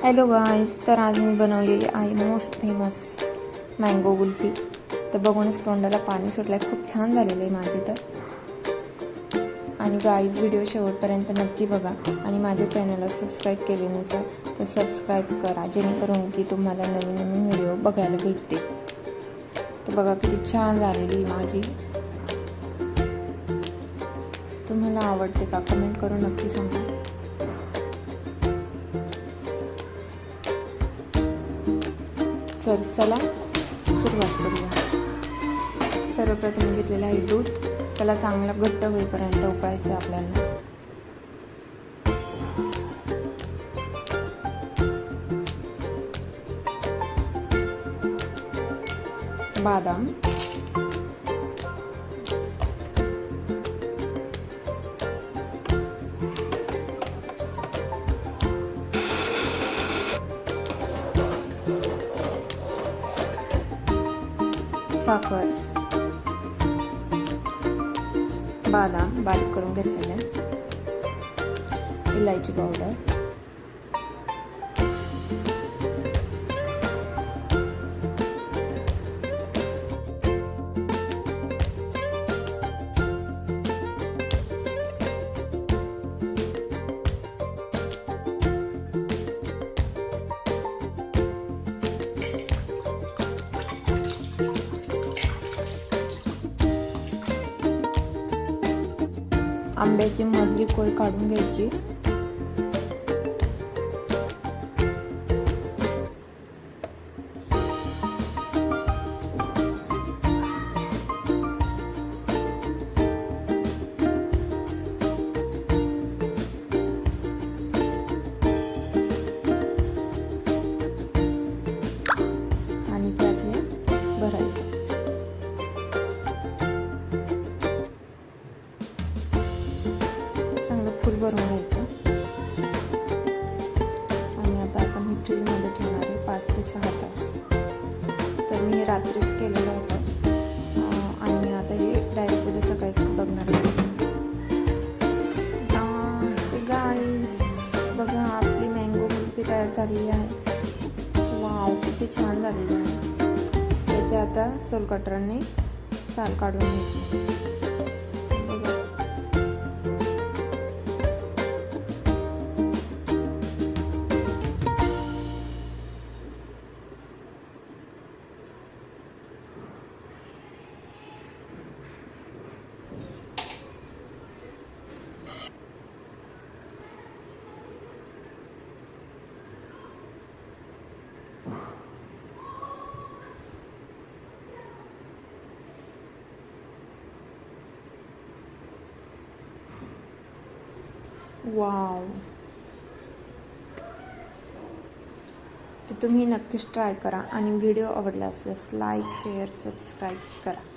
Hello गाईस, तर आज मी बनवलेली आहे मोस्ट फेमस मँगो कुल्फी। तर बघूनच तोंडाला पाणी सुटलं आहे, खूप छान झालेलं आहे माझी तर। आणि गाईस, व्हिडिओ शेवटपर्यंत नक्की बघा आणि माझ्या चॅनलला सबस्क्राईब केले नसेल तर सबस्क्राईब करा, जेणेकरून की तुम्हाला नवीन नवीन व्हिडिओ बघायला भेटते। तर बघा किती छान झालेली माझी। तुम्हाला आवडते का कमेंट करून नक्की सांगा। तर चला सुरुवात करूया। सर्वप्रथम घेतलेलं आहे दूध, त्याला चांगला घट्ट होईपर्यंत उकळायचं आपल्याला। बादाम, साखर, बादाम बारीक करून घेतलेले, इलायची पावडर, आंब्याची मधली कोय काढून घ्यायची, आणि त्यात हे भरायचं। चांगलं फुल भरून घ्यायचं आणि आता आपण हे फ्रीजमध्ये ठेवणार आहे 5 ते 6 तास। तर मी हे रात्रीच केलेलं होतं आणि मी आता हे डायरेक्ट उद्या सकाळीच बघणार आहे। तर गाईस बघा, आपली मँगो कुल्फी तयार झालेली आहे। वाव, किती छान झालेली आहे। त्याच्या आता सोलकटराने साल काढून घ्यायची। वाव, तर तुम्ही नक्कीच ट्राय करा आणि व्हिडिओ आवडला असल्यास लाईक, शेअर, सबस्क्राईब करा।